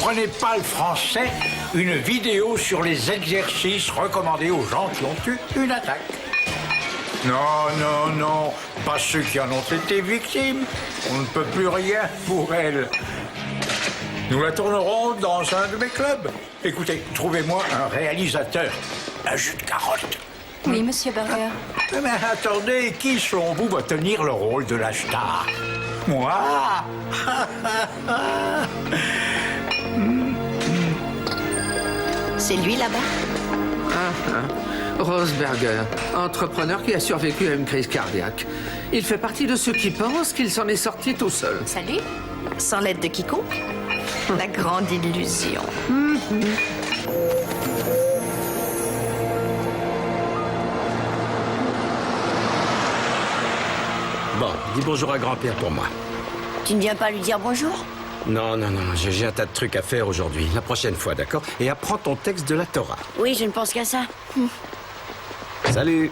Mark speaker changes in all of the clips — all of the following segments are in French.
Speaker 1: comprenez pas le français, une vidéo sur les exercices recommandés aux gens qui ont eu une attaque. Non, non, non, pas ceux qui en ont été victimes. On ne peut plus rien pour elles. Nous la tournerons dans un de mes clubs. Écoutez, trouvez-moi un réalisateur. Un jus de carotte.
Speaker 2: Oui, monsieur Burger.
Speaker 1: Mais attendez, qui selon vous va tenir le rôle de la star? Moi?
Speaker 2: C'est lui là-bas?
Speaker 3: Rose Berger, entrepreneur qui a survécu à une crise cardiaque. Il fait partie de ceux qui pensent qu'il s'en est sorti tout seul.
Speaker 2: Salut. Sans l'aide de quiconque? La grande illusion.
Speaker 4: Bon, dis bonjour à grand-père pour moi.
Speaker 2: Tu ne viens pas lui dire bonjour?
Speaker 4: Non, non, non, j'ai un tas de trucs à faire aujourd'hui. La prochaine fois, d'accord? Et apprends ton texte de la Torah.
Speaker 2: Oui, je ne pense qu'à ça.
Speaker 4: Salut.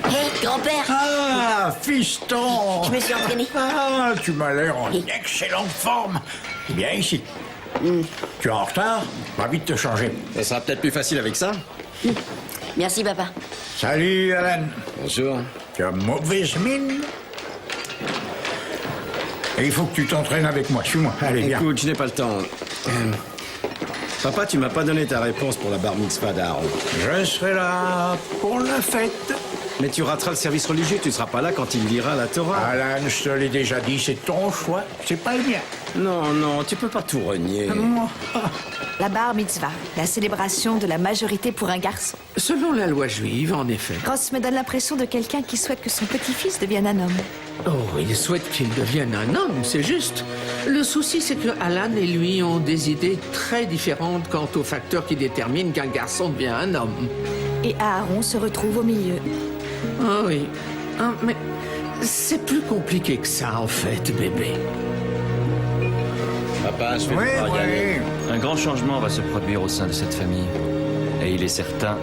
Speaker 2: Hé, grand-père!
Speaker 1: Ah, fiston!
Speaker 2: Je me suis entraîné.
Speaker 1: Ah, tu m'as l'air en excellente forme. Viens ici. Tu es en retard? Va vite te changer.
Speaker 4: Ça sera peut-être plus facile avec ça.
Speaker 2: Merci, papa.
Speaker 1: Salut, Alan.
Speaker 4: Bonjour.
Speaker 1: Tu as mauvaise mine. Et il faut que tu t'entraînes avec moi. Suis-moi. Allez, viens.
Speaker 4: Écoute, je n'ai pas le temps. Papa, tu m'as pas donné ta réponse pour la bar mitzvah d'Aaron.
Speaker 1: Je serai là pour la fête.
Speaker 4: Mais tu rateras le service religieux, tu ne seras pas là quand il lira la Torah.
Speaker 1: Alan, je te l'ai déjà dit, c'est ton choix, c'est pas le mien.
Speaker 4: Non, non, tu peux pas tout renier.
Speaker 2: La bar mitzvah, la célébration de la majorité pour un garçon.
Speaker 3: Selon la loi juive, en effet.
Speaker 2: Ross me donne l'impression de quelqu'un qui souhaite que son petit-fils devienne un homme.
Speaker 3: Oh, il souhaite qu'il devienne un homme, c'est juste. Le souci, c'est que Alan et lui ont des idées très différentes quant aux facteurs qui déterminent qu'un garçon devient un homme.
Speaker 2: Et Aaron se retrouve au milieu.
Speaker 3: Ah oui. Ah, mais c'est plus compliqué que ça, en fait, bébé.
Speaker 4: Papa, je vais
Speaker 1: Oui,
Speaker 4: devoir y aller.
Speaker 1: oui.
Speaker 5: Un grand changement va se produire au sein de cette famille. Et il est certain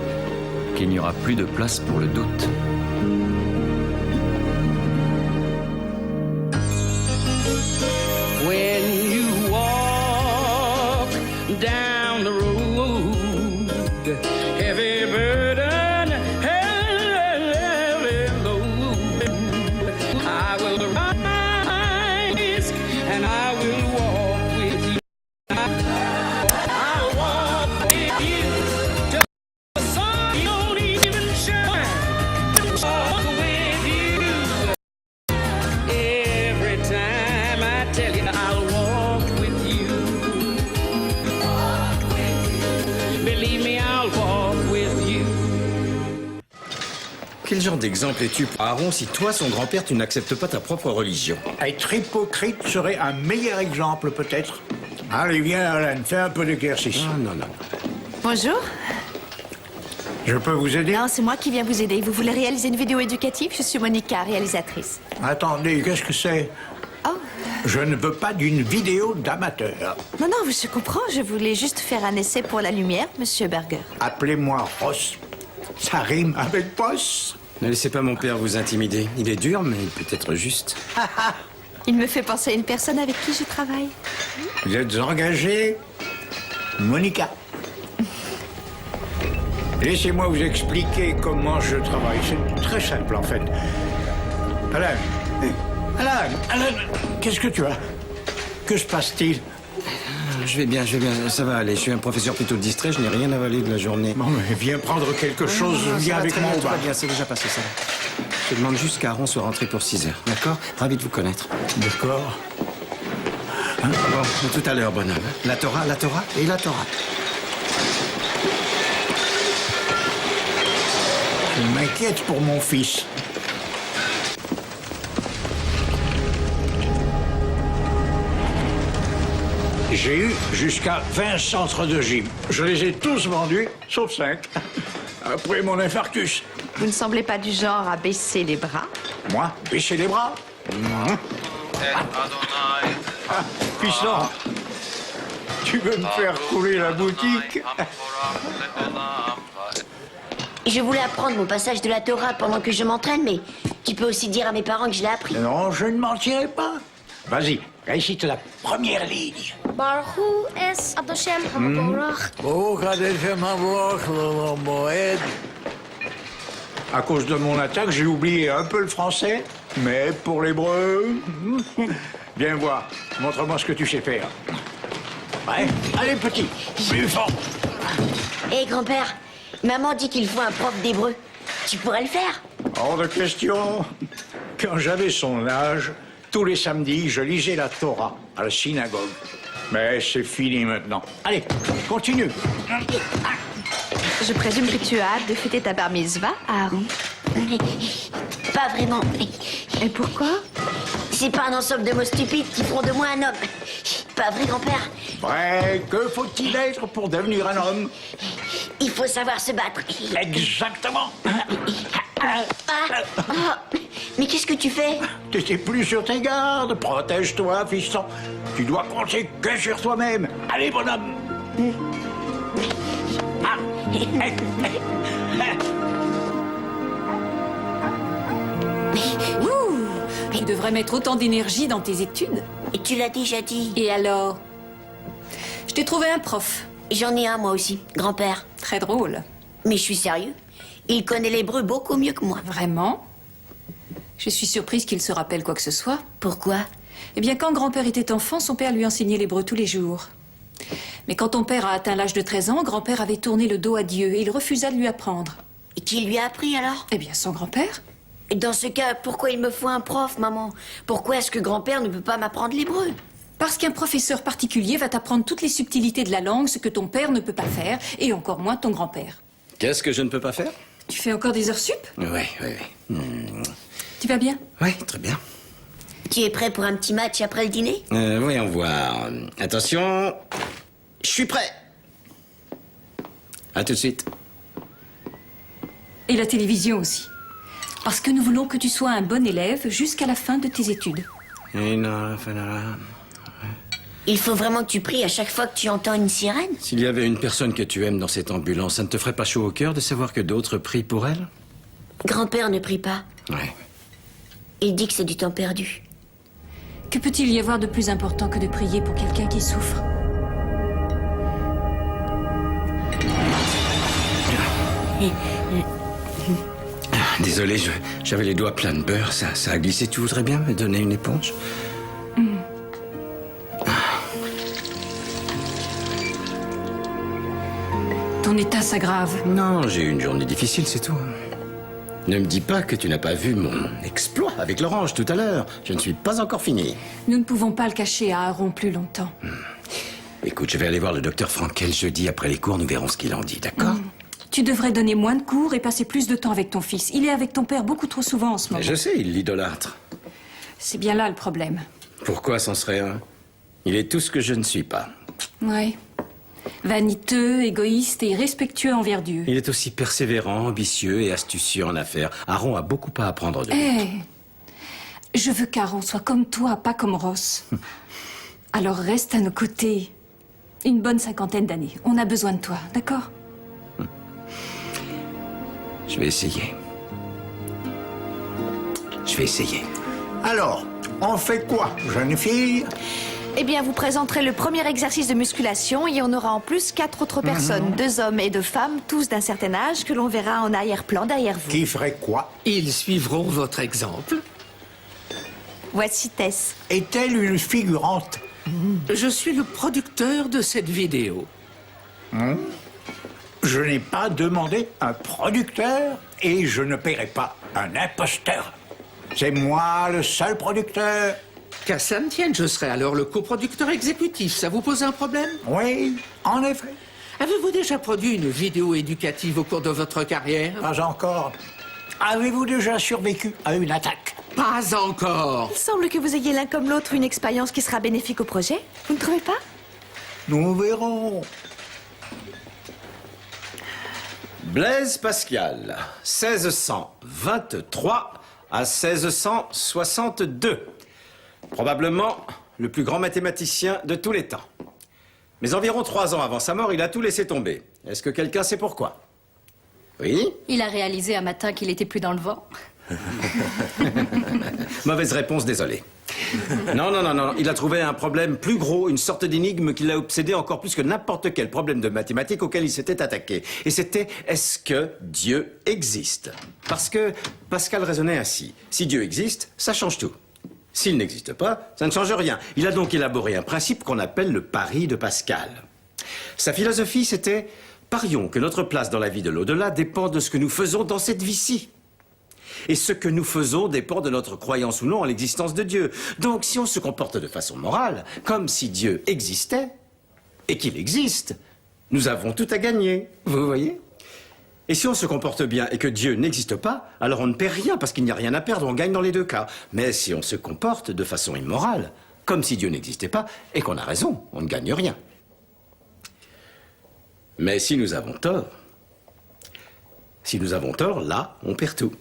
Speaker 5: qu'il n'y aura plus de place pour le doute.
Speaker 6: When you walk down the road, heavy burden, heavy load, I will rise and I will walk with you. I'll walk with you till the sun don't even shine. Walk with you every time I tell you I'll walk with you. Believe me, I'll walk with you.
Speaker 4: Quel genre d'exemple es-tu pour Aaron si toi, son grand-père, tu n'acceptes pas ta propre religion?
Speaker 1: Être hypocrite serait un meilleur exemple, peut-être. Allez, viens, Alan, fais un peu d'exercice.
Speaker 4: Ah, non, non.
Speaker 2: Bonjour.
Speaker 1: Je peux vous aider?
Speaker 2: Non, c'est moi qui viens vous aider. Vous voulez réaliser une vidéo éducative? Je suis Monica, réalisatrice.
Speaker 1: Attendez, qu'est-ce que c'est?
Speaker 2: Oh,
Speaker 1: Je ne veux pas d'une vidéo d'amateur.
Speaker 2: non, non, je comprends. Je voulais juste faire un essai pour la lumière, monsieur Burger.
Speaker 1: Appelez-moi Ross. Ça rime avec boss.
Speaker 4: Ne laissez pas mon père vous intimider. Il est dur, mais il peut être juste.
Speaker 2: Il me fait penser à une personne avec qui je travaille.
Speaker 1: Vous êtes engagé, Monica. Laissez-moi vous expliquer comment je travaille. C'est très simple, en fait. Alan, Alan, qu'est-ce que tu as? Que se passe-t-il?
Speaker 4: Je vais bien, ça va aller. Je suis un professeur plutôt distrait, je n'ai rien avalé de la journée.
Speaker 1: Bon, mais viens prendre quelque chose,
Speaker 4: Non,
Speaker 1: viens
Speaker 4: ça va
Speaker 1: avec
Speaker 4: très
Speaker 1: moi
Speaker 4: bien,
Speaker 1: au
Speaker 4: tout va
Speaker 1: bar.
Speaker 4: bien, c'est déjà passé ça. Je demande juste qu'Aaron soit rentré pour 6 heures, d'accord? Ravi de vous connaître.
Speaker 1: D'accord.
Speaker 4: Bon, à tout à l'heure, bonhomme. La Torah et la Torah.
Speaker 1: Je m'inquiète pour mon fils. J'ai eu jusqu'à 20 centres de gym. Je les ai tous vendus, sauf 5. Après mon infarctus.
Speaker 2: Vous ne semblez pas du genre à baisser les bras.
Speaker 1: Moi, baisser les bras. Ah, puissant. Tu veux me faire couler la boutique?
Speaker 7: Je voulais apprendre mon passage de la Torah pendant que je m'entraîne, mais tu peux aussi dire à mes parents que je l'ai appris.
Speaker 1: Non, je ne mentirai pas. Vas-y, récite la première ligne.
Speaker 8: Baruch Hu es Adoshem HaMavorach.
Speaker 1: À cause de mon attaque, j'ai oublié un peu le français, mais pour l'hébreu... Viens voir, montre-moi ce que tu sais faire. Ouais, allez petit, plus fort.
Speaker 7: Hé, grand-père, maman dit qu'il faut un prof d'hébreu. Tu pourrais le faire?
Speaker 1: Hors de question. Quand j'avais son âge, tous les samedis, je lisais la Torah à la synagogue. Mais c'est fini maintenant. Allez, continue.
Speaker 2: Je présume que tu as hâte de fêter ta bar mitzvah, Aaron.
Speaker 7: Pas vraiment.
Speaker 2: Et pourquoi?
Speaker 7: C'est pas un ensemble de mots stupides qui feront de moi un homme. Pas vrai, grand-père?
Speaker 1: Ouais, que faut-il être pour devenir un homme?
Speaker 7: Il faut savoir se battre.
Speaker 1: Exactement.
Speaker 7: Mais qu'est-ce que tu fais?
Speaker 1: T'étais plus sur tes gardes. Protège-toi, fiston. Tu dois compter que sur toi-même. Allez, bonhomme.
Speaker 9: Tu devrais mettre autant d'énergie dans tes études.
Speaker 7: Et tu l'as déjà dit.
Speaker 9: Et alors? Je t'ai trouvé un prof.
Speaker 7: J'en ai un, moi aussi, grand-père.
Speaker 9: Très drôle.
Speaker 7: Mais je suis sérieux. Il connaît l'hébreu beaucoup mieux que moi.
Speaker 9: Vraiment? Je suis surprise qu'il se rappelle quoi que ce soit.
Speaker 7: Pourquoi?
Speaker 9: Eh bien, quand grand-père était enfant, son père lui enseignait l'hébreu tous les jours. Mais quand ton père a atteint l'âge de 13 ans, grand-père avait tourné le dos à Dieu et il refusa de lui apprendre.
Speaker 7: Et qui lui a appris alors?
Speaker 9: Eh bien, son grand-père.
Speaker 7: Et dans ce cas, pourquoi il me faut un prof, maman? Pourquoi est-ce que grand-père ne peut pas m'apprendre l'hébreu?
Speaker 9: Parce qu'un professeur particulier va t'apprendre toutes les subtilités de la langue, ce que ton père ne peut pas faire, et encore moins ton grand-père.
Speaker 4: Qu'est-ce que je ne peux pas faire?
Speaker 9: Tu fais encore des heures sup?
Speaker 4: Oui.
Speaker 9: Tu vas bien?
Speaker 4: Oui, très bien.
Speaker 7: Tu es prêt pour un petit match après le dîner?
Speaker 4: Voyons voir. Attention, je suis prêt. À tout de suite.
Speaker 9: Et la télévision aussi. Parce que nous voulons que tu sois un bon élève jusqu'à la fin de tes études.
Speaker 7: Il faut vraiment que tu pries à chaque fois que tu entends une sirène?
Speaker 4: S'il y avait une personne que tu aimes dans cette ambulance, ça ne te ferait pas chaud au cœur de savoir que d'autres prient pour elle?
Speaker 7: Grand-père ne prie pas.
Speaker 4: Ouais.
Speaker 7: Il dit que c'est du temps perdu.
Speaker 9: Que peut-il y avoir de plus important que de prier pour quelqu'un qui souffre?
Speaker 4: Désolé, j'avais les doigts pleins de beurre, ça a glissé. Tu voudrais bien me donner une éponge?
Speaker 9: Ton état s'aggrave.
Speaker 4: Non, j'ai eu une journée difficile, c'est tout. Ne me dis pas que tu n'as pas vu mon exploit avec l'orange tout à l'heure. Je ne suis pas encore fini.
Speaker 9: Nous ne pouvons pas le cacher à Aaron plus longtemps.
Speaker 4: Écoute, je vais aller voir le docteur Frankel jeudi après les cours, nous verrons ce qu'il en dit, d'accord?
Speaker 9: Tu devrais donner moins de cours et passer plus de temps avec ton fils. Il est avec ton père beaucoup trop souvent en ce moment.
Speaker 4: Je sais, il l'idolâtre.
Speaker 9: C'est bien là le problème.
Speaker 4: Pourquoi c'en serait un? Il est tout ce que je ne suis pas.
Speaker 9: Ouais. Vaniteux, égoïste et irrespectueux envers Dieu.
Speaker 4: Il est aussi persévérant, ambitieux et astucieux en affaires. Aaron a beaucoup à apprendre de lui.
Speaker 9: Je veux qu'Aaron soit comme toi, pas comme Ross. Alors reste à nos côtés. Une bonne 50aine d'années. On a besoin de toi, d'accord?
Speaker 4: Je vais essayer.
Speaker 1: Alors, on fait quoi, jeune fille?
Speaker 2: Eh bien, vous présenterez le premier exercice de musculation et on aura en plus 4 autres personnes, 2 hommes et 2 femmes, tous d'un certain âge, que l'on verra en arrière-plan derrière vous.
Speaker 1: Qui ferait quoi?
Speaker 3: Ils suivront votre exemple.
Speaker 2: Voici Tess.
Speaker 1: Est-elle une figurante?
Speaker 3: Je suis le producteur de cette vidéo.
Speaker 1: Je n'ai pas demandé un producteur et je ne paierai pas un imposteur. C'est moi le seul producteur.
Speaker 3: Qu'à ça ne tienne, je serai alors le coproducteur exécutif. Ça vous pose un problème?
Speaker 1: Oui, en effet.
Speaker 3: Avez-vous déjà produit une vidéo éducative au cours de votre carrière?
Speaker 1: Pas encore. Avez-vous déjà survécu à une attaque?
Speaker 3: Pas encore.
Speaker 2: Il semble que vous ayez l'un comme l'autre une expérience qui sera bénéfique au projet. Vous ne trouvez pas?
Speaker 1: Nous verrons.
Speaker 4: Blaise Pascal, 1623 à 1662. Probablement le plus grand mathématicien de tous les temps. Mais environ 3 ans avant sa mort, il a tout laissé tomber. Est-ce que quelqu'un sait pourquoi? Oui?
Speaker 8: Il a réalisé un matin qu'il était plus dans le vent.
Speaker 4: Mauvaise réponse, désolé. Non. Il a trouvé un problème plus gros, une sorte d'énigme qui l'a obsédé encore plus que n'importe quel problème de mathématiques auquel il s'était attaqué. Et c'était, est-ce que Dieu existe? Parce que Pascal raisonnait ainsi. Si Dieu existe, ça change tout. S'il n'existe pas, ça ne change rien. Il a donc élaboré un principe qu'on appelle le pari de Pascal. Sa philosophie, c'était, parions que notre place dans la vie de l'au-delà dépend de ce que nous faisons dans cette vie-ci. Et ce que nous faisons dépend de notre croyance ou non en l'existence de Dieu. Donc, si on se comporte de façon morale, comme si Dieu existait, et qu'il existe, nous avons tout à gagner. Vous voyez? Et si on se comporte bien et que Dieu n'existe pas, alors on ne perd rien parce qu'il n'y a rien à perdre, on gagne dans les deux cas. Mais si on se comporte de façon immorale, comme si Dieu n'existait pas, et qu'on a raison, on ne gagne rien. Mais si nous avons tort, là, on perd tout.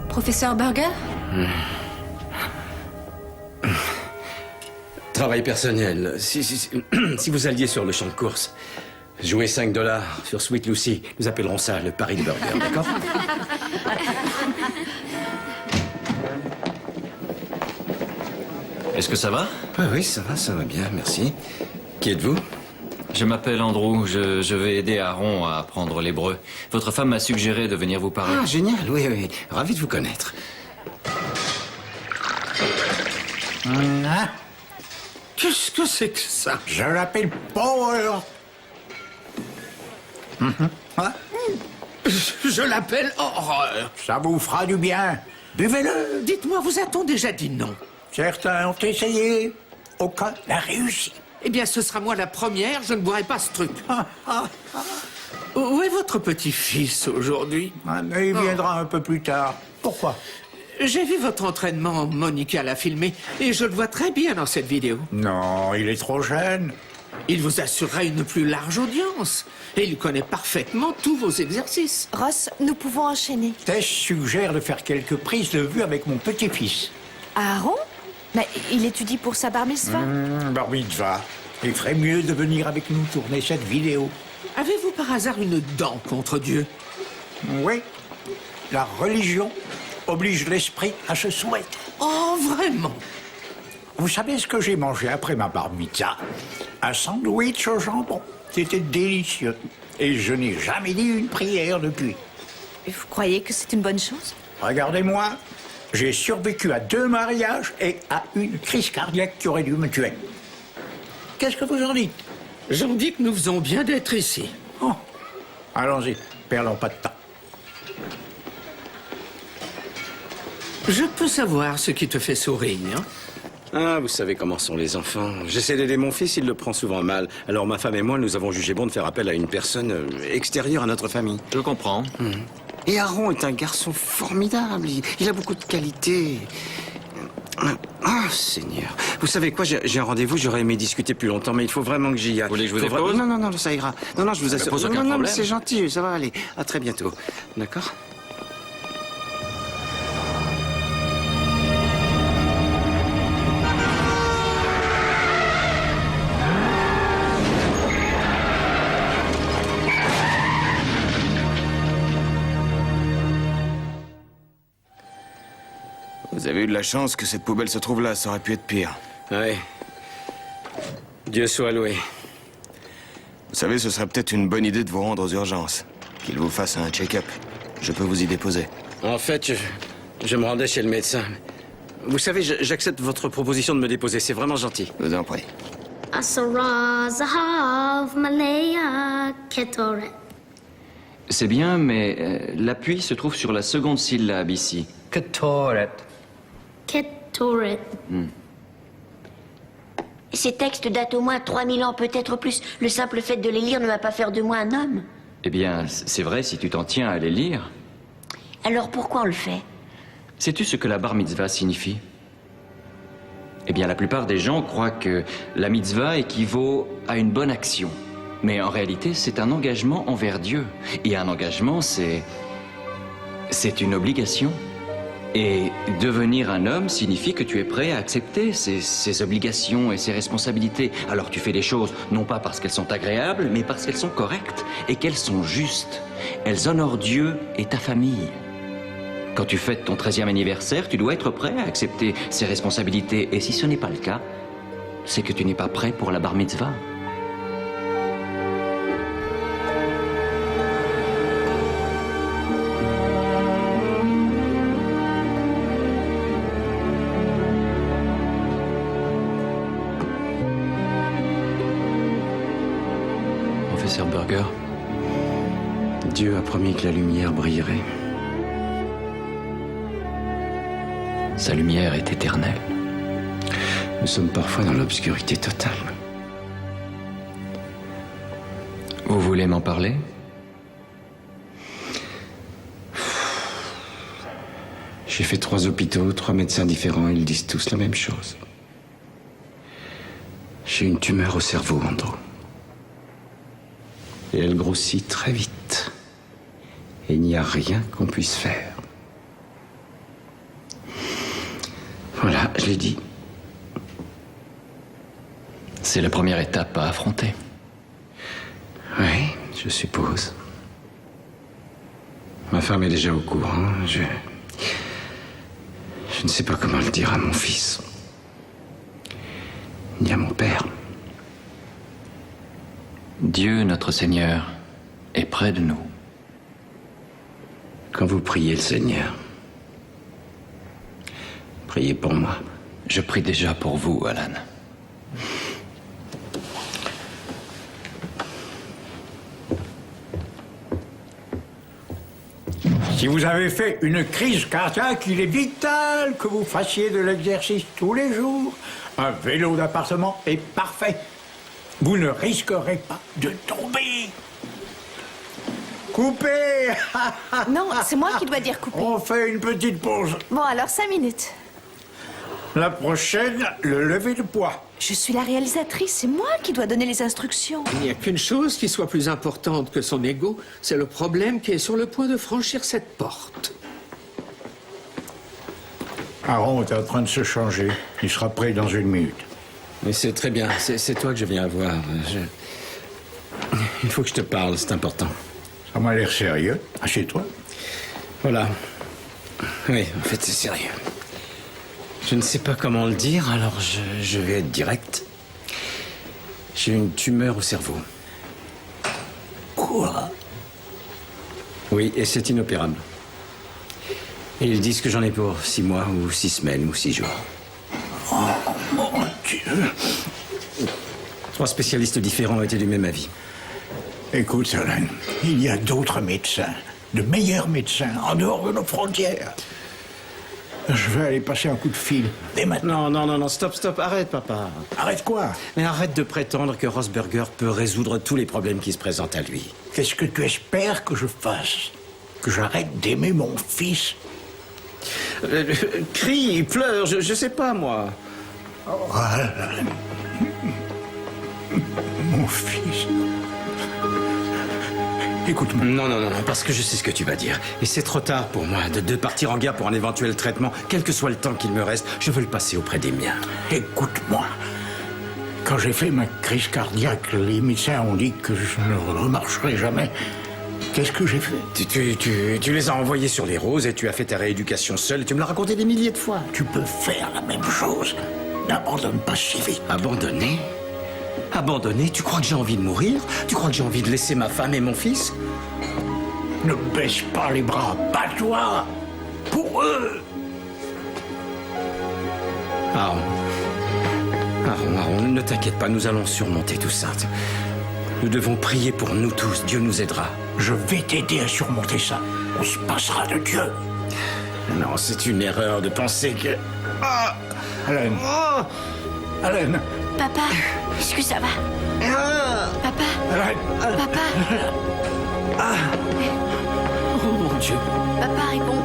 Speaker 9: Professeur Burger?
Speaker 4: Travail personnel. Si vous alliez sur le champ de course, jouez $5 sur Sweet Lucy. Nous appellerons ça le pari de Burger, d'accord?
Speaker 5: Est-ce que ça va?
Speaker 4: Oui, ça va bien, merci. Qui êtes-vous?
Speaker 5: Je m'appelle Andrew, je vais aider Aaron à apprendre l'hébreu. Votre femme m'a suggéré de venir vous parler.
Speaker 4: Ah, génial, oui. Ravi de vous connaître.
Speaker 1: Hein?
Speaker 3: Qu'est-ce que c'est que ça?
Speaker 1: Je l'appelle Paul. Hein?
Speaker 3: Je l'appelle horreur.
Speaker 1: Ça vous fera du bien. Buvez-le.
Speaker 3: Dites-moi, vous a-t-on déjà dit non?
Speaker 1: Certains ont essayé. Aucun n'a réussi.
Speaker 3: Eh bien, ce sera moi la première, je ne boirai pas ce truc. Où est votre petit-fils aujourd'hui?
Speaker 1: Ah, mais il viendra un peu plus tard. Pourquoi?
Speaker 3: J'ai vu votre entraînement, Monica l'a filmé, et je le vois très bien dans cette vidéo.
Speaker 1: Non, il est trop jeune.
Speaker 3: Il vous assurera une plus large audience, et il connaît parfaitement tous vos exercices.
Speaker 2: Ross, nous pouvons enchaîner.
Speaker 1: Tess suggère de faire quelques prises de vue avec mon petit-fils.
Speaker 2: Aaron? Mais il étudie pour sa bar mitzvah.
Speaker 1: Bar mitzvah. Il ferait mieux de venir avec nous tourner cette vidéo.
Speaker 3: Avez-vous par hasard une dent contre Dieu?
Speaker 1: Oui. La religion oblige l'esprit à se soumettre.
Speaker 3: Oh, vraiment?
Speaker 1: Vous savez ce que j'ai mangé après ma bar mitzvah? Un sandwich au jambon. C'était délicieux. Et je n'ai jamais dit une prière depuis.
Speaker 2: Et vous croyez que c'est une bonne chose?
Speaker 1: Regardez-moi. J'ai survécu à 2 mariages et à une crise cardiaque qui aurait dû me tuer. Qu'est-ce que vous en dites?
Speaker 3: J'en dis que nous faisons bien d'être ici.
Speaker 1: Oh. Allons-y, perdons pas de temps.
Speaker 3: Je peux savoir ce qui te fait sourire?
Speaker 4: Ah, vous savez comment sont les enfants. J'essaie d'aider mon fils, il le prend souvent mal. Alors ma femme et moi, nous avons jugé bon de faire appel à une personne extérieure à notre famille.
Speaker 5: Je comprends.
Speaker 4: Et Aaron est un garçon formidable. Il a beaucoup de qualités. Ah, Seigneur. Vous savez quoi, j'ai un rendez-vous, j'aurais aimé discuter plus longtemps, mais il faut vraiment que j'y aille.
Speaker 5: Vous voulez que je vous dépose?
Speaker 4: Non, ça ira. Non, je vous assure.
Speaker 5: pose aucun
Speaker 4: Non, mais
Speaker 5: problème.
Speaker 4: c'est gentil, ça va aller. À très bientôt. D'accord?
Speaker 10: Vous avez eu de la chance que cette poubelle se trouve là, ça aurait pu être pire.
Speaker 4: Ouais. Dieu soit loué.
Speaker 10: Vous savez, ce serait peut-être une bonne idée de vous rendre aux urgences. Qu'il vous fasse un check-up. Je peux vous y déposer.
Speaker 4: En fait, je me rendais chez le médecin. Vous savez, j'accepte votre proposition de me déposer, c'est vraiment gentil.
Speaker 10: Je vous en prie.
Speaker 8: Asara Zahav Malaya Ketoret.
Speaker 5: C'est bien, mais l'appui se trouve sur la seconde syllabe ici.
Speaker 8: Ketoret.
Speaker 7: Ces textes datent au moins 3000 ans, peut-être plus. Le simple fait de les lire ne va pas faire de moi un homme.
Speaker 5: Eh bien, c'est vrai si tu t'en tiens à les lire.
Speaker 7: Alors pourquoi on le fait?
Speaker 5: Sais-tu ce que la bar mitzvah signifie? Eh bien, la plupart des gens croient que la mitzvah équivaut à une bonne action. Mais en réalité, c'est un engagement envers Dieu. Et un engagement, c'est une obligation. Et devenir un homme signifie que tu es prêt à accepter ses obligations et ses responsabilités. Alors tu fais les choses non pas parce qu'elles sont agréables, mais parce qu'elles sont correctes et qu'elles sont justes. Elles honorent Dieu et ta famille. Quand tu fêtes ton 13e anniversaire, tu dois être prêt à accepter ces responsabilités. Et si ce n'est pas le cas, c'est que tu n'es pas prêt pour la bar mitzvah. Professeur Burger, Dieu a promis que la lumière brillerait. Sa lumière est éternelle. Nous sommes parfois dans l'obscurité totale. Vous voulez m'en parler? J'ai fait 3 hôpitaux, 3 médecins différents, ils disent tous la même chose. J'ai une tumeur au cerveau, Andrew. Et elle grossit très vite. Et il n'y a rien qu'on puisse faire. Voilà, je l'ai dit. C'est la première étape à affronter. Oui, je suppose. Ma femme est déjà au courant. Je ne sais pas comment le dire à mon fils. Ni à mon père. Dieu, notre Seigneur, est près de nous. Quand vous priez le Seigneur, priez pour moi. Je prie déjà pour vous, Alan.
Speaker 1: Si vous avez fait une crise cardiaque, il est vital que vous fassiez de l'exercice tous les jours. Un vélo d'appartement est parfait. Vous ne risquerez pas de tomber. Coupez.
Speaker 2: Non, c'est moi qui dois dire couper.
Speaker 1: On fait une petite pause.
Speaker 2: Bon, alors 5 minutes.
Speaker 1: La prochaine, le lever de poids.
Speaker 2: Je suis la réalisatrice, c'est moi qui dois donner les instructions.
Speaker 3: Il n'y a qu'une chose qui soit plus importante que son ego, c'est le problème qui est sur le point de franchir cette porte.
Speaker 1: Aaron est en train de se changer. Il sera prêt dans 1 minute.
Speaker 4: Mais c'est très bien, c'est toi que je viens voir. Il faut que je te parle, c'est important.
Speaker 1: Ça m'a l'air sérieux. Assieds-toi.
Speaker 4: Voilà. Oui, en fait, c'est sérieux. Je ne sais pas comment le dire, alors je vais être direct. J'ai une tumeur au cerveau.
Speaker 1: Quoi?
Speaker 4: Oui, et c'est inopérable. Et ils disent que j'en ai pour 6 mois, ou 6 semaines, ou 6 jours.
Speaker 1: Oh, mon Dieu.
Speaker 4: 3 spécialistes différents étaient du même avis.
Speaker 1: Écoute, Alan, il y a d'autres médecins, de meilleurs médecins, en dehors de nos frontières. Je vais aller passer un coup de fil, dès maintenant.
Speaker 4: Non, stop, arrête, papa.
Speaker 1: Arrête quoi?
Speaker 4: Mais arrête de prétendre que Rosberger peut résoudre tous les problèmes qui se présentent à lui.
Speaker 1: Qu'est-ce que tu espères que je fasse? Que j'arrête d'aimer mon fils?
Speaker 4: Crie, pleure, je sais pas, moi.
Speaker 1: Oh, Alan. Mon fils. Écoute-moi.
Speaker 4: Non, parce que je sais ce que tu vas dire. Et c'est trop tard pour moi de partir en guerre pour un éventuel traitement. Quel que soit le temps qu'il me reste, je veux le passer auprès des miens.
Speaker 1: Écoute-moi. Quand j'ai fait ma crise cardiaque, les médecins ont dit que je ne remarcherai jamais. Qu'est-ce que j'ai fait?
Speaker 4: Tu les as envoyés sur les roses et tu as fait ta rééducation seule. Tu me l'as raconté des milliers de fois.
Speaker 1: Tu peux faire la même chose. N'abandonne pas si vite.
Speaker 4: Abandonner? Abandonner? Tu crois que j'ai envie de mourir? Tu crois que j'ai envie de laisser ma femme et mon fils?
Speaker 1: Ne baisse pas les bras, bats-toi pour eux.
Speaker 4: Aaron, ne t'inquiète pas, nous allons surmonter tout ça. Nous devons prier pour nous tous, Dieu nous aidera.
Speaker 1: Je vais t'aider à surmonter ça. On se passera de Dieu.
Speaker 4: Non, c'est une erreur de penser que...
Speaker 1: Ah, Alan.
Speaker 4: Oh,
Speaker 1: Alan.
Speaker 7: Papa, est-ce que ça va? Papa,
Speaker 1: Alan.
Speaker 7: papa,
Speaker 3: Oh mon Dieu.
Speaker 7: papa, réponds.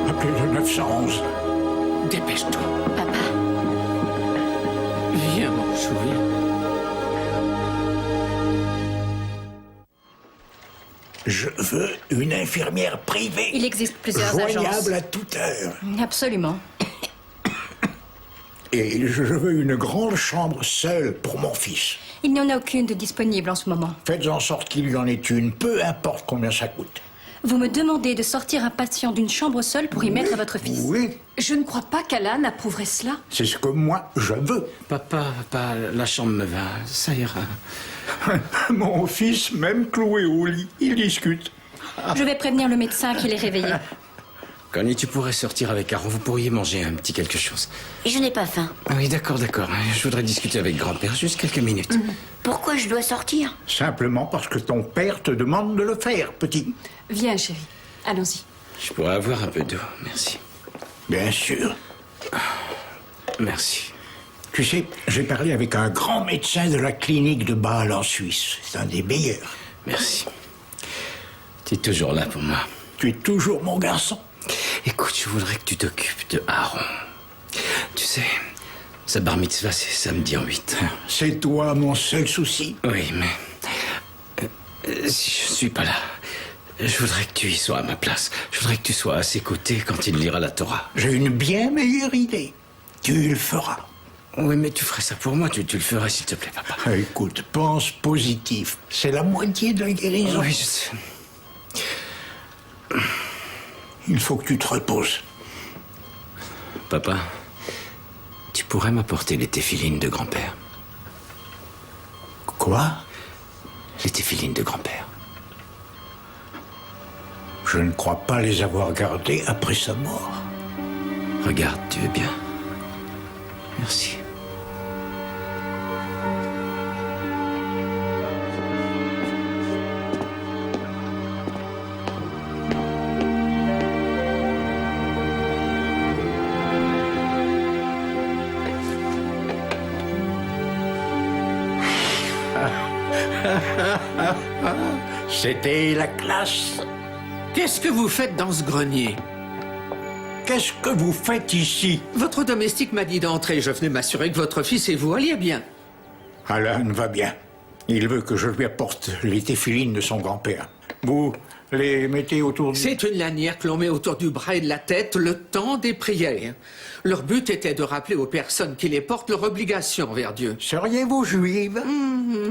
Speaker 1: Appelez le 911. Dépêche-toi.
Speaker 7: Papa,
Speaker 3: Viens, mon chou, viens.
Speaker 1: Je veux une infirmière privée.
Speaker 11: Il existe plusieurs
Speaker 1: joignable
Speaker 11: agences.
Speaker 1: à toute heure.
Speaker 11: Absolument.
Speaker 1: Et je veux une grande chambre seule pour mon fils.
Speaker 11: Il n'y en a aucune de disponible en ce moment.
Speaker 1: Faites en sorte qu'il y en ait une, peu importe combien ça coûte.
Speaker 11: Vous me demandez de sortir un patient d'une chambre seule pour y mettre votre fils.
Speaker 1: Oui,
Speaker 9: Je ne crois pas qu'Alan approuverait cela.
Speaker 1: c'est ce que moi je veux.
Speaker 4: Papa, la chambre me va, ça ira.
Speaker 1: Mon fils, même cloué au lit, il discute.
Speaker 11: Je vais prévenir le médecin qu'il est réveillé.
Speaker 4: Connie, tu pourrais sortir avec Aaron, vous pourriez manger un petit quelque chose.
Speaker 7: Je n'ai pas faim.
Speaker 4: Ah oui, d'accord. Je voudrais discuter avec grand-père, juste quelques minutes.
Speaker 7: Pourquoi je dois sortir?
Speaker 1: Simplement parce que ton père te demande de le faire, petit.
Speaker 9: Viens, chérie. Allons-y.
Speaker 4: Je pourrais avoir un peu d'eau, merci.
Speaker 1: Bien sûr.
Speaker 4: Merci.
Speaker 1: Tu sais, j'ai parlé avec un grand médecin de la clinique de Bâle en Suisse. C'est un des meilleurs.
Speaker 4: Merci. Tu es toujours là pour moi.
Speaker 1: Tu es toujours mon garçon.
Speaker 4: Écoute, je voudrais que tu t'occupes de Aaron. Tu sais, sa bar mitzvah, c'est samedi en 8.
Speaker 1: C'est toi mon seul souci.
Speaker 4: Oui, mais... si je suis pas là, je voudrais que tu y sois à ma place. Je voudrais que tu sois à ses côtés quand il lira la Torah.
Speaker 1: J'ai une bien meilleure idée. Tu le feras.
Speaker 4: Oui, mais tu ferais ça pour moi. Tu le ferais, s'il te plaît, papa.
Speaker 1: Écoute, pense positif. C'est la moitié de la guérison.
Speaker 4: Oui, je sais.
Speaker 1: Il faut que tu te reposes.
Speaker 4: Papa, tu pourrais m'apporter les téphilines de grand-père?
Speaker 1: Quoi?
Speaker 4: Les téphilines de grand-père.
Speaker 1: Je ne crois pas les avoir gardés après sa mort.
Speaker 4: Regarde, tu veux bien? Merci.
Speaker 1: C'était la classe.
Speaker 3: Qu'est-ce que vous faites dans ce grenier?
Speaker 1: Qu'est-ce que vous faites ici?
Speaker 3: Votre domestique m'a dit d'entrer. Je venais m'assurer que votre fils et vous alliez bien.
Speaker 1: Alan va bien. Il veut que je lui apporte les téphilines de son grand-père. Vous les mettez autour du...
Speaker 3: C'est une lanière que l'on met autour du bras et de la tête le temps des prières. Leur but était de rappeler aux personnes qui les portent leur obligation envers Dieu.
Speaker 1: Seriez-vous juive?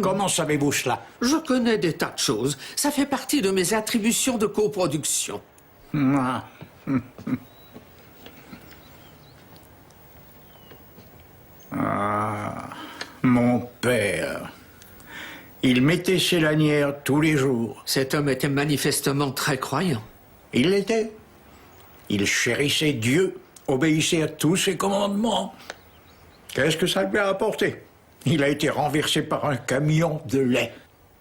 Speaker 1: Comment savez-vous cela?
Speaker 3: Je connais des tas de choses. Ça fait partie de mes attributions de coproduction.
Speaker 1: Ah. Ah, mon père. Il mettait ses lanières tous les jours.
Speaker 3: Cet homme était manifestement très croyant.
Speaker 1: Il l'était. Il chérissait Dieu, obéissait à tous ses commandements. Qu'est-ce que ça lui a apporté? Il a été renversé par un camion de lait.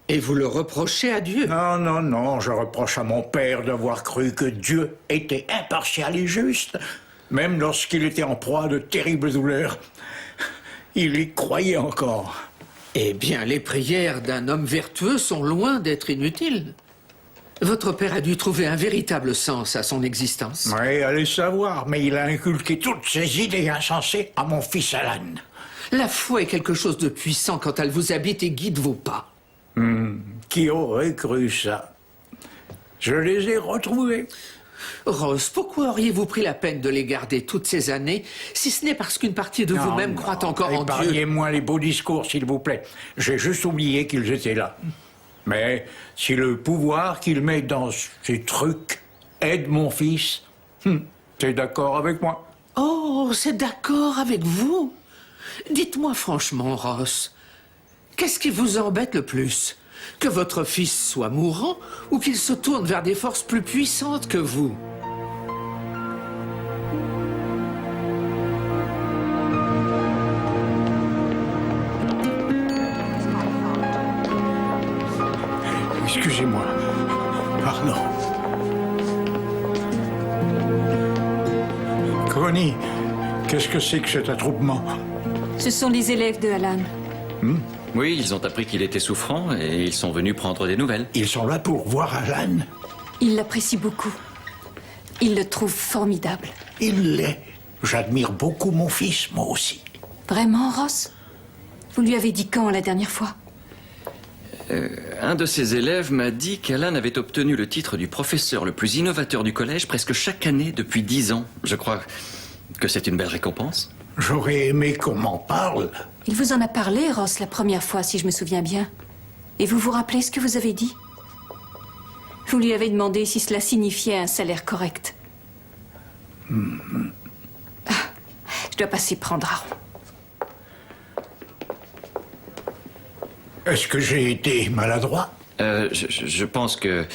Speaker 3: Et vous le reprochez à Dieu?
Speaker 1: Non, non, non, je reproche à mon père d'avoir cru que Dieu était impartial et juste, même lorsqu'il était en proie à de terribles douleurs. Il y croyait encore.
Speaker 3: Eh bien, les prières d'un homme vertueux sont loin d'être inutiles. Votre père a dû trouver un véritable sens à son existence.
Speaker 1: Oui, allez savoir, mais il a inculqué toutes ces idées insensées à mon fils Alan.
Speaker 3: La foi est quelque chose de puissant quand elle vous habite et guide vos pas.
Speaker 1: Qui aurait cru ça? Je les ai retrouvés.
Speaker 3: Rose, pourquoi auriez-vous pris la peine de les garder toutes ces années, si ce n'est parce qu'une partie de vous-même croit encore en Dieu?
Speaker 1: Épargnez-moi les beaux discours, s'il vous plaît. J'ai juste oublié qu'ils étaient là. Mais si le pouvoir qu'il met dans ces trucs aide mon fils, c'est d'accord avec moi.
Speaker 3: Oh, c'est d'accord avec vous? Dites-moi franchement, Ross, qu'est-ce qui vous embête le plus? Que votre fils soit mourant ou qu'il se tourne vers des forces plus puissantes que vous?
Speaker 1: Excusez-moi. Pardon. Connie, qu'est-ce que c'est que cet attroupement?
Speaker 9: Ce sont les élèves de Alan.
Speaker 5: Oui, ils ont appris qu'il était souffrant et ils sont venus prendre des nouvelles.
Speaker 1: Ils sont là pour voir Alan.
Speaker 9: Ils l'apprécient beaucoup. Ils le trouvent formidable.
Speaker 1: Il l'est. J'admire beaucoup mon fils, moi aussi.
Speaker 9: Vraiment, Ross? Vous lui avez dit quand la dernière fois?
Speaker 5: Un de ses élèves m'a dit qu'Alan avait obtenu le titre du professeur le plus innovateur du collège presque chaque année depuis 10 ans. Je crois que c'est une belle récompense.
Speaker 1: J'aurais aimé qu'on m'en parle.
Speaker 9: Il vous en a parlé, Ross, la première fois, si je me souviens bien. Et vous vous rappelez ce que vous avez dit? Vous lui avez demandé si cela signifiait un salaire correct. Ah, je dois passer prendre Aaron.
Speaker 1: Est-ce que j'ai été maladroit?
Speaker 5: Je pense que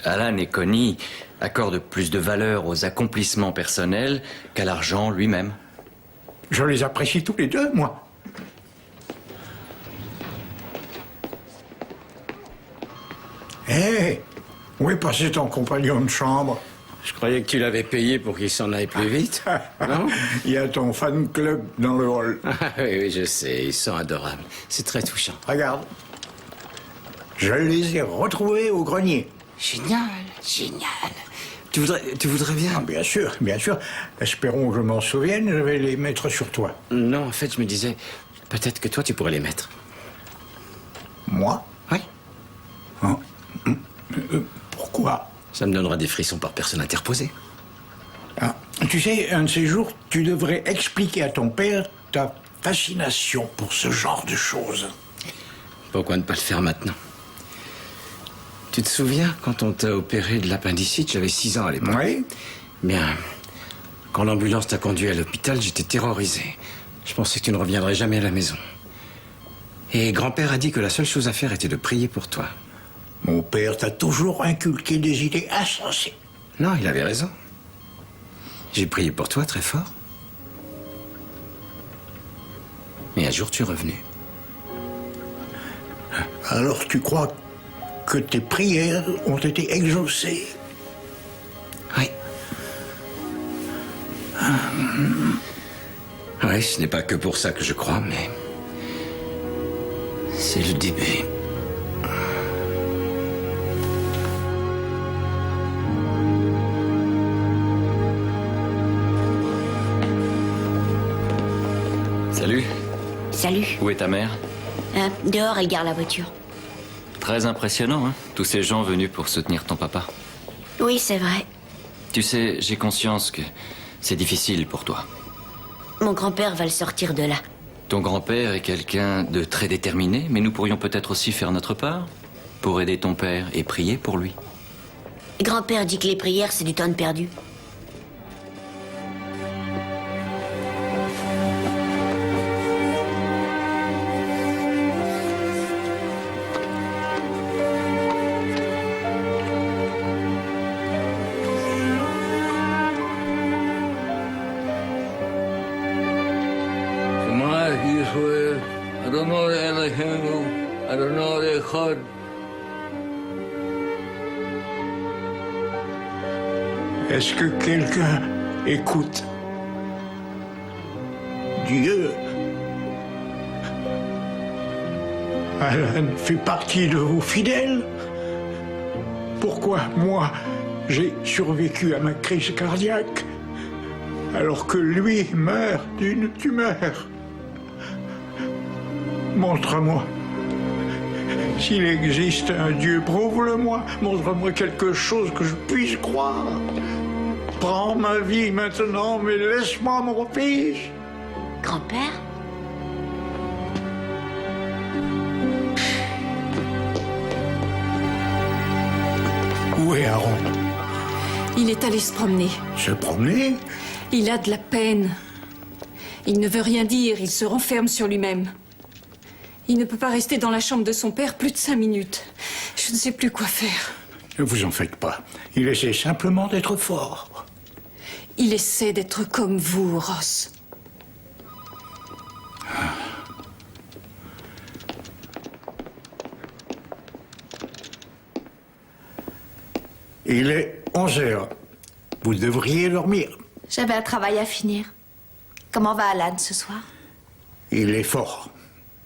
Speaker 5: Alan et Connie accordent plus de valeur aux accomplissements personnels qu'à l'argent lui-même.
Speaker 1: Je les apprécie tous les deux, moi. Hé, où est passé ton compagnon de chambre?
Speaker 4: Je croyais que tu l'avais payé pour qu'il s'en aille plus vite. Non?
Speaker 1: Il y a ton fan club dans le hall.
Speaker 4: Oui, je sais, ils sont adorables. C'est très touchant.
Speaker 1: Regarde. Je les ai retrouvés au grenier.
Speaker 4: Génial, génial. Tu voudrais bien?
Speaker 1: Ah, bien sûr, bien sûr. Espérons que je m'en souvienne, je vais les mettre sur toi.
Speaker 4: Non, en fait, je me disais, peut-être que toi, tu pourrais les mettre.
Speaker 1: Moi?
Speaker 4: Oui.
Speaker 1: Hein? Pourquoi?
Speaker 4: Ça me donnera des frissons par personne interposée.
Speaker 1: Ah, tu sais, un de ces jours, tu devrais expliquer à ton père ta fascination pour ce genre de choses.
Speaker 4: Pourquoi ne pas le faire maintenant? Tu te souviens, quand on t'a opéré de l'appendicite, j'avais 6 ans à l'époque.
Speaker 1: Oui.
Speaker 4: Bien, quand l'ambulance t'a conduit à l'hôpital, j'étais terrorisé. Je pensais que tu ne reviendrais jamais à la maison. Et grand-père a dit que la seule chose à faire était de prier pour toi.
Speaker 1: Mon père t'a toujours inculqué des idées insensées.
Speaker 4: Non, il avait raison. J'ai prié pour toi très fort. Mais un jour, tu es revenu.
Speaker 1: Alors tu crois que tes prières ont été exaucées?
Speaker 4: Oui. Oui, ce n'est pas que pour ça que je crois, mais c'est le début.
Speaker 5: Salut.
Speaker 7: Salut.
Speaker 5: Où est ta mère?
Speaker 7: Dehors, elle garde la voiture.
Speaker 5: Très impressionnant, hein? Tous ces gens venus pour soutenir ton papa.
Speaker 7: Oui, c'est vrai.
Speaker 5: Tu sais, j'ai conscience que c'est difficile pour toi.
Speaker 7: Mon grand-père va le sortir de là.
Speaker 5: Ton grand-père est quelqu'un de très déterminé, mais nous pourrions peut-être aussi faire notre part pour aider ton père et prier pour lui.
Speaker 7: Grand-père dit que les prières, c'est du temps de perdu.
Speaker 1: Est-ce que quelqu'un écoute? Dieu. Alan fait partie de vos fidèles? Pourquoi, moi, j'ai survécu à ma crise cardiaque, alors que lui meurt d'une tumeur? Montre-moi. S'il existe un Dieu, prouve-le-moi. Montre-moi quelque chose que je puisse croire. Prends ma vie maintenant, mais laisse-moi mon fils.
Speaker 7: Grand-père?
Speaker 1: Où est Aaron?
Speaker 9: Il est allé se promener.
Speaker 1: Se promener?
Speaker 9: Il a de la peine. Il ne veut rien dire, il se renferme sur lui-même. Il ne peut pas rester dans la chambre de son père plus de 5 minutes. Je ne sais plus quoi faire.
Speaker 1: Ne vous en faites pas. Il essaie simplement d'être fort.
Speaker 9: Il essaie d'être comme vous, Ross.
Speaker 1: Il est 11 heures. Vous devriez dormir.
Speaker 2: J'avais un travail à finir. Comment va Alan ce soir?
Speaker 1: Il est fort.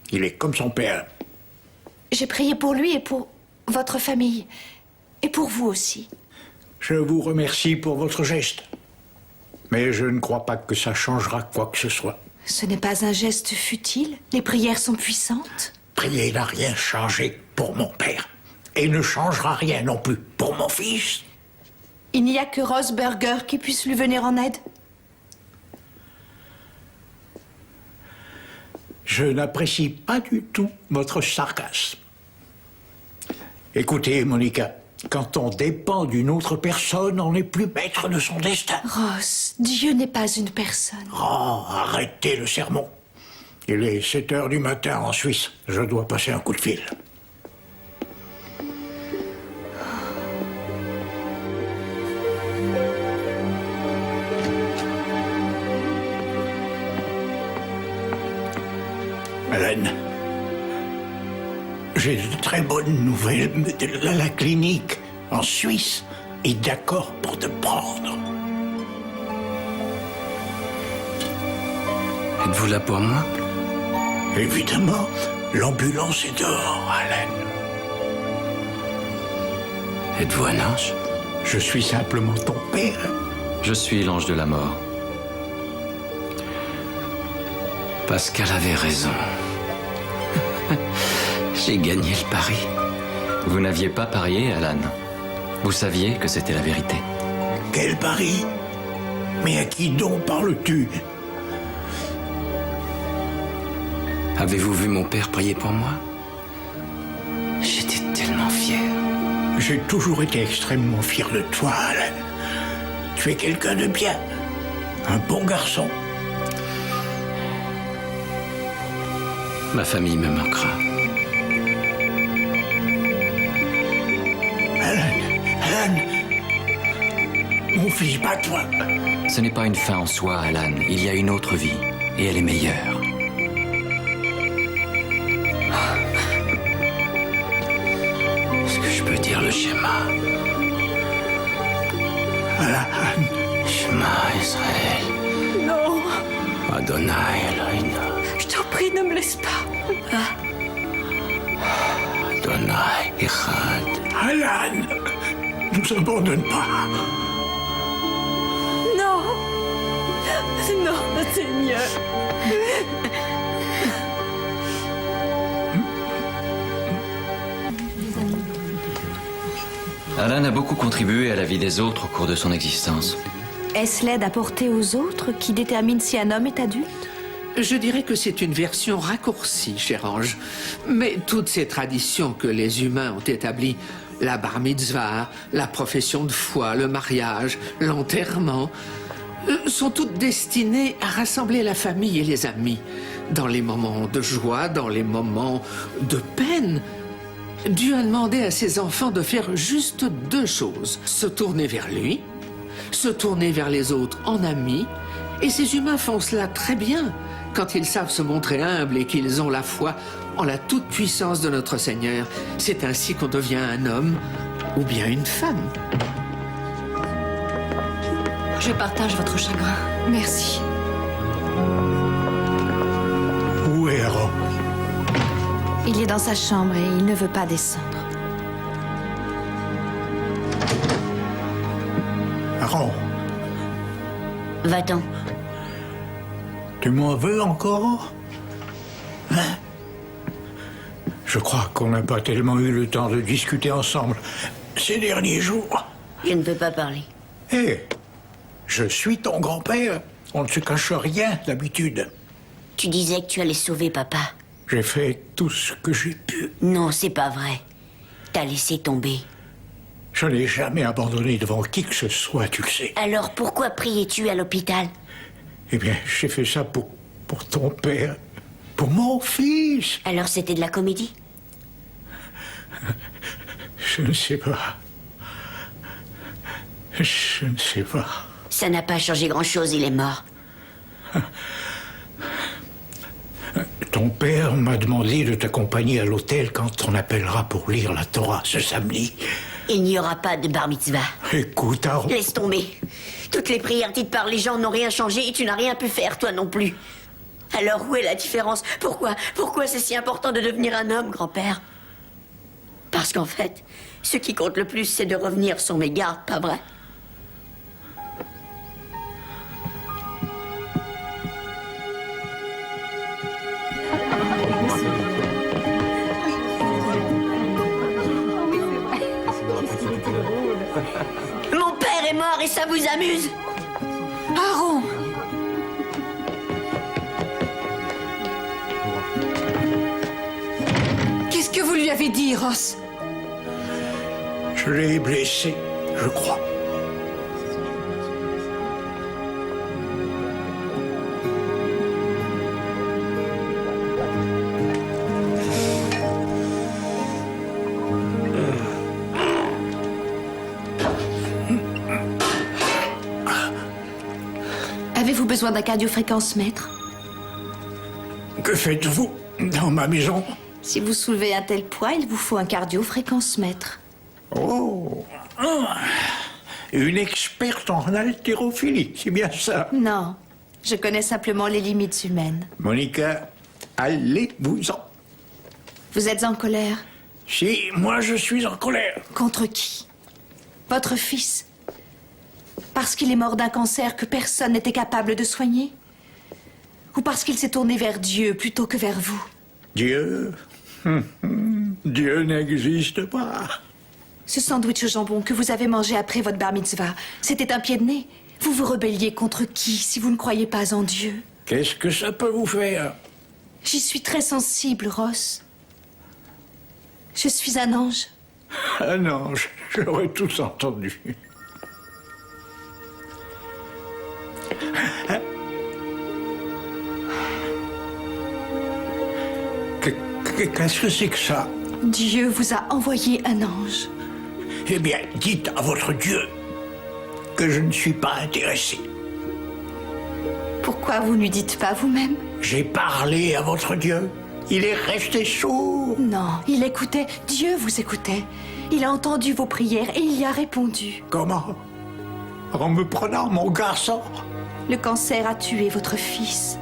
Speaker 1: Il est comme son père.
Speaker 2: J'ai prié pour lui et pour votre famille. Et pour vous aussi.
Speaker 1: Je vous remercie pour votre geste. Mais je ne crois pas que ça changera quoi que ce soit.
Speaker 2: Ce n'est pas un geste futile. Les prières sont puissantes.
Speaker 1: Prier n'a rien changé. pour mon père. Et ne changera rien non plus pour mon fils.
Speaker 2: Il n'y a que Rosberger qui puisse lui venir en aide.
Speaker 1: Je n'apprécie pas du tout votre sarcasme. Écoutez, Monica, quand on dépend d'une autre personne, on n'est plus maître de son destin.
Speaker 2: Ross, Dieu n'est pas une personne.
Speaker 1: Oh, arrêtez le sermon. Il est 7 heures du matin en Suisse. Je dois passer un coup de fil. Hélène, j'ai de très bonnes nouvelles. La clinique en Suisse est d'accord pour te prendre.
Speaker 3: Êtes-vous là pour moi?
Speaker 1: Évidemment, l'ambulance est dehors, Hélène.
Speaker 3: Êtes-vous un ange?
Speaker 1: Je suis simplement ton père.
Speaker 5: Je suis l'ange de la mort.
Speaker 3: Pascal avait raison. J'ai gagné le pari.
Speaker 5: Vous n'aviez pas parié, Alan. Vous saviez que c'était la vérité.
Speaker 1: Quel pari? Mais à qui donc parles-tu?
Speaker 3: Avez-vous vu mon père prier pour moi? J'étais tellement fier.
Speaker 1: J'ai toujours été extrêmement fier de toi, Alan. Tu es quelqu'un de bien. Un bon garçon.
Speaker 3: Ma famille me manquera.
Speaker 1: Alan, mon fils, bats-toi.
Speaker 5: Ce n'est pas une fin en soi, Alan. Il y a une autre vie. Et elle est meilleure.
Speaker 3: Est-ce que je peux dire le schéma?
Speaker 1: Alan.
Speaker 3: Shema Israël.
Speaker 9: Non,
Speaker 3: Adonai Elohim.
Speaker 9: je t'en prie, ne me laisse pas.
Speaker 3: Adonai Echad.
Speaker 1: Alan, ne nous abandonne pas.
Speaker 9: Non, non, Seigneur.
Speaker 5: Alan a beaucoup contribué à la vie des autres au cours de son existence.
Speaker 2: Est-ce l'aide apportée aux autres qui détermine si un homme est adulte?
Speaker 3: Je dirais que c'est une version raccourcie, cher ange. Mais toutes ces traditions que les humains ont établies, la bar mitzvah, la profession de foi, le mariage, l'enterrement, sont toutes destinées à rassembler la famille et les amis. Dans les moments de joie, dans les moments de peine, Dieu a demandé à ses enfants de faire juste deux choses. Se tourner vers lui, se tourner vers les autres en amis, et ces humains font cela très bien quand ils savent se montrer humbles et qu'ils ont la foi en la toute-puissance de notre Seigneur. C'est ainsi qu'on devient un homme ou bien une femme.
Speaker 11: Je partage votre chagrin.
Speaker 9: Merci.
Speaker 1: Où est Aaron?
Speaker 2: Il est dans sa chambre et il ne veut pas descendre.
Speaker 1: Aaron,
Speaker 7: Va-t'en.
Speaker 1: tu m'en veux encore? Hein? Je crois qu'on n'a pas tellement eu le temps de discuter ensemble ces derniers jours.
Speaker 7: Je ne peux pas parler.
Speaker 1: Hé, je suis ton grand-père. On ne se cache rien d'habitude.
Speaker 7: Tu disais que tu allais sauver papa.
Speaker 1: J'ai fait tout ce que j'ai pu.
Speaker 7: Non, c'est pas vrai. T'as laissé tomber.
Speaker 1: Je n'ai jamais abandonné devant qui que ce soit, tu le sais.
Speaker 7: Alors pourquoi priais-tu à l'hôpital?
Speaker 1: Eh bien, j'ai fait ça pour ton père, pour mon fils.
Speaker 7: Alors c'était de la comédie?
Speaker 1: Je ne sais pas. Je ne sais pas.
Speaker 7: Ça n'a pas changé grand-chose, il est mort.
Speaker 1: Ton père m'a demandé de t'accompagner à l'hôtel quand on appellera pour lire la Torah ce samedi.
Speaker 7: Il n'y aura pas de bar mitzvah.
Speaker 1: Écoute, Aaron.
Speaker 7: Laisse tomber. Toutes les prières dites par les gens n'ont rien changé et tu n'as rien pu faire, toi non plus. Alors où est la différence? Pourquoi c'est si important de devenir un homme, grand-père? Parce qu'en fait, ce qui compte le plus, c'est de revenir sur mes gardes, pas vrai? vous amuse?
Speaker 9: Aaron! Qu'est-ce que vous lui avez dit, Ross?
Speaker 1: Je l'ai blessé, je crois.
Speaker 2: Avez-vous besoin d'un cardiofréquencemètre?
Speaker 1: Que faites-vous dans ma maison?
Speaker 2: Si vous soulevez un tel poids, il vous faut un cardiofréquencemètre.
Speaker 1: Oh, une experte en haltérophilie, c'est bien ça.
Speaker 2: Non, je connais simplement les limites humaines.
Speaker 1: Monica, allez-vous-en.
Speaker 2: Vous êtes en colère?
Speaker 1: Si, moi je suis en colère.
Speaker 2: Contre qui? Votre fils? Parce qu'il est mort d'un cancer que personne n'était capable de soigner? Ou parce qu'il s'est tourné vers Dieu plutôt que vers vous?
Speaker 1: Dieu? Dieu n'existe pas.
Speaker 2: Ce sandwich au jambon que vous avez mangé après votre bar mitzvah, c'était un pied de nez? Vous vous rebelliez contre qui si vous ne croyez pas en Dieu?
Speaker 1: Qu'est-ce que ça peut vous faire?
Speaker 2: J'y suis très sensible, Ross. Je suis un ange.
Speaker 1: Ah non, j'aurais tout entendu. Qu'est-ce que c'est que ça?
Speaker 2: Dieu vous a envoyé un ange.
Speaker 1: Eh bien, dites à votre Dieu que je ne suis pas intéressé.
Speaker 2: Pourquoi vous ne lui dites pas vous-même?
Speaker 1: J'ai parlé à votre Dieu. Il est resté sourd.
Speaker 2: Non, il écoutait. Dieu vous écoutait. Il a entendu vos prières et il y a répondu.
Speaker 1: Comment? En me prenant mon garçon?
Speaker 2: Le cancer a tué votre fils.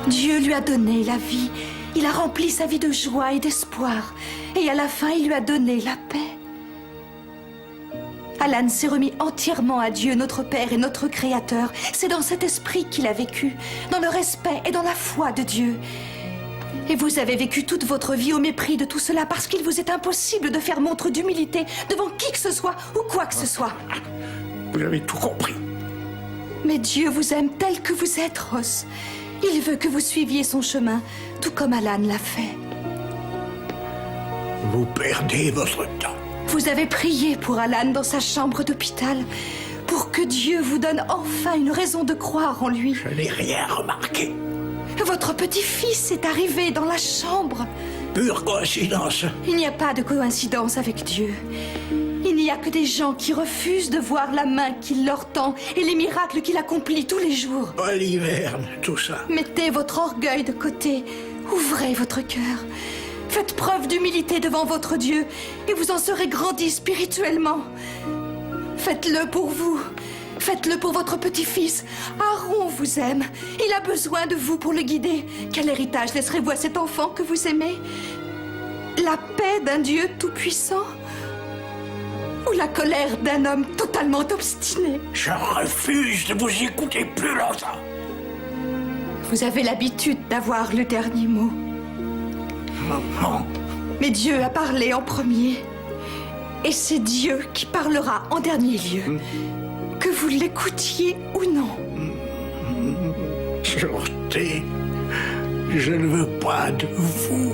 Speaker 2: Dieu lui a donné la vie. Il a rempli sa vie de joie et d'espoir. Et à la fin, il lui a donné la paix. Alan s'est remis entièrement à Dieu, notre Père et notre Créateur. C'est dans cet esprit qu'il a vécu, dans le respect et dans la foi de Dieu. Et vous avez vécu toute votre vie au mépris de tout cela parce qu'il vous est impossible de faire montre d'humilité devant qui que ce soit ou quoi que ce soit.
Speaker 1: Vous avez tout compris.
Speaker 2: Mais Dieu vous aime tel que vous êtes, Ross. Il veut que vous suiviez son chemin, tout comme Alan l'a fait.
Speaker 1: Vous perdez votre temps.
Speaker 2: Vous avez prié pour Alan dans sa chambre d'hôpital, pour que Dieu vous donne enfin une raison de croire en lui.
Speaker 1: Je n'ai rien remarqué.
Speaker 2: Votre petit-fils est arrivé dans la chambre.
Speaker 1: Pure coïncidence.
Speaker 2: Il n'y a pas de coïncidence avec Dieu. Il n'y a que des gens qui refusent de voir la main qu'il leur tend et les miracles qu'il accomplit tous les jours.
Speaker 1: Oliverne, tout ça.
Speaker 2: Mettez votre orgueil de côté. Ouvrez votre cœur. Faites preuve d'humilité devant votre Dieu et vous en serez grandi spirituellement. Faites-le pour vous. Faites-le pour votre petit-fils. Aaron vous aime. Il a besoin de vous pour le guider. Quel héritage laisserez-vous à cet enfant que vous aimez? La paix d'un Dieu tout-puissant? Ou la colère d'un homme totalement obstiné?
Speaker 1: Je refuse de vous écouter plus longtemps.
Speaker 2: Vous avez l'habitude d'avoir le dernier mot.
Speaker 1: Maman.
Speaker 2: Mais Dieu a parlé en premier. Et c'est Dieu qui parlera en dernier lieu. Que vous l'écoutiez ou non.
Speaker 1: Sortez. Je ne veux pas de vous.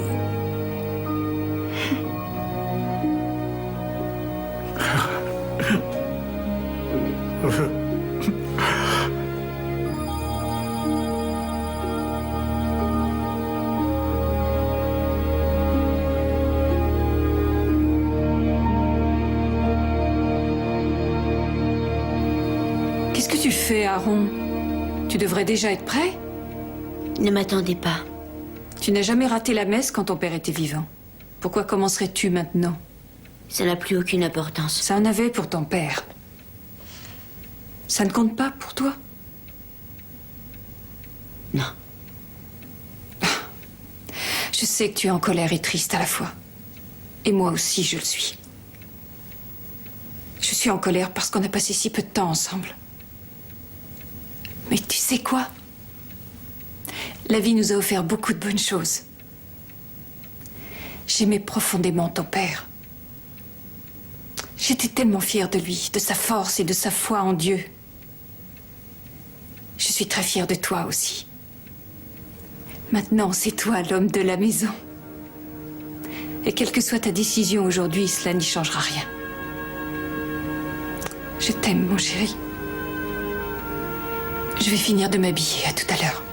Speaker 9: Qu'est-ce que tu fais, Aaron? Tu devrais déjà être prêt?
Speaker 7: Ne m'attendez pas.
Speaker 9: Tu n'as jamais raté la messe quand ton père était vivant. Pourquoi commencerais-tu maintenant?
Speaker 7: Ça n'a plus aucune importance.
Speaker 9: Ça en avait pour ton père. Ça ne compte pas pour toi?
Speaker 7: Non.
Speaker 9: Je sais que tu es en colère et triste à la fois. Et moi aussi, je le suis. Je suis en colère parce qu'on a passé si peu de temps ensemble. Mais tu sais quoi? La vie nous a offert beaucoup de bonnes choses. J'aimais profondément ton père. J'étais tellement fière de lui, de sa force et de sa foi en Dieu. Je suis très fière de toi aussi. Maintenant, c'est toi l'homme de la maison. Et quelle que soit ta décision aujourd'hui, cela n'y changera rien. Je t'aime, mon chéri. Je vais finir de m'habiller. À tout à l'heure.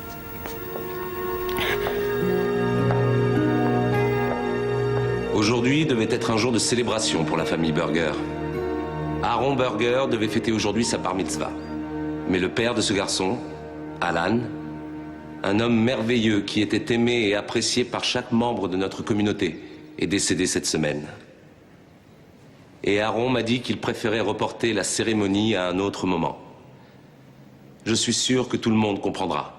Speaker 12: Aujourd'hui devait être un jour de célébration pour la famille Burger. Aaron Burger devait fêter aujourd'hui sa bar mitzvah. Mais le père de ce garçon, Alan, un homme merveilleux qui était aimé et apprécié par chaque membre de notre communauté, est décédé cette semaine. Et Aaron m'a dit qu'il préférait reporter la cérémonie à un autre moment. Je suis sûr que tout le monde comprendra.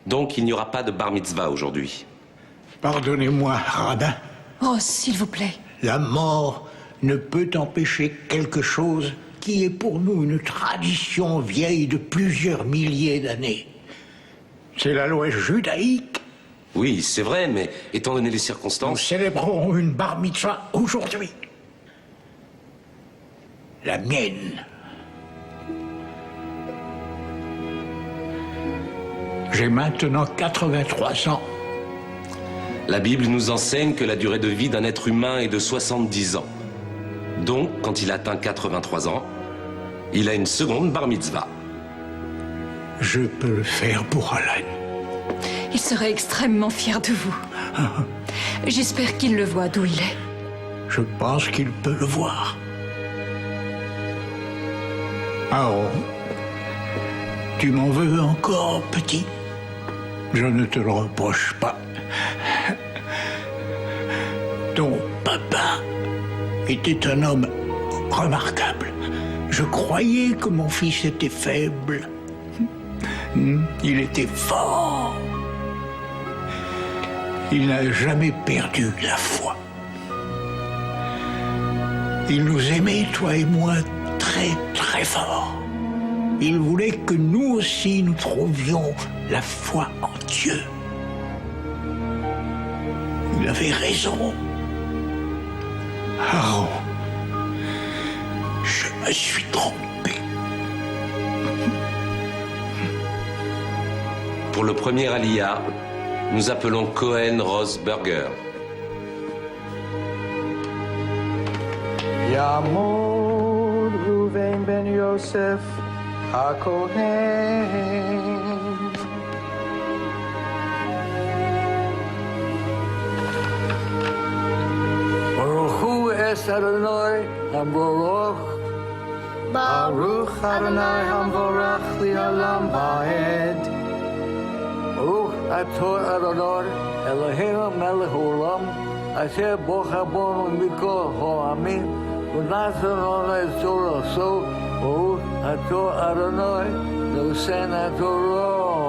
Speaker 12: Donc il n'y aura pas de bar mitzvah aujourd'hui.
Speaker 1: Pardonnez-moi, rabbin.
Speaker 9: Ross, s'il vous plaît.
Speaker 1: La mort ne peut empêcher quelque chose qui est pour nous une tradition vieille de plusieurs milliers d'années. C'est la loi judaïque.
Speaker 12: Oui, c'est vrai, mais étant donné les
Speaker 1: Nous
Speaker 12: circonstances...
Speaker 1: célébrons une bar mitzvah aujourd'hui. La mienne. J'ai maintenant 83 ans.
Speaker 12: La Bible nous enseigne que la durée de vie d'un être humain est de 70 ans. Donc, quand il atteint 83 ans, il a une seconde bar mitzvah.
Speaker 1: Je peux le faire pour Alan.
Speaker 9: Il serait extrêmement fier de vous. J'espère qu'il le voit d'où il est.
Speaker 1: Je pense qu'il peut le voir. Aaron, tu m'en veux encore, petit? Je ne te le reproche pas. Ton papa était un homme remarquable. Je croyais que mon fils était faible. Il était fort. Il n'a jamais perdu la foi. Il nous aimait, toi et moi, très, très fort. Il voulait que nous aussi nous trouvions la foi en Dieu. Il avait raison. Aaron, je me suis trompé.
Speaker 12: Pour le premier aliyah, nous appelons Cohen Ross Burger.
Speaker 13: Yamod Ruven ben Yosef HaKohen. Baruch Hu es Adonai HaBaruch. Baruch Adonai HaBaruch Li'olam Va'ed. Baruch Atah Adonai Eloheinu Melech Haolam Asher Bo Chabonu Mikol Ha'amim V'natan Zorah So Baruch Atah Adonai Nosen HaTorah.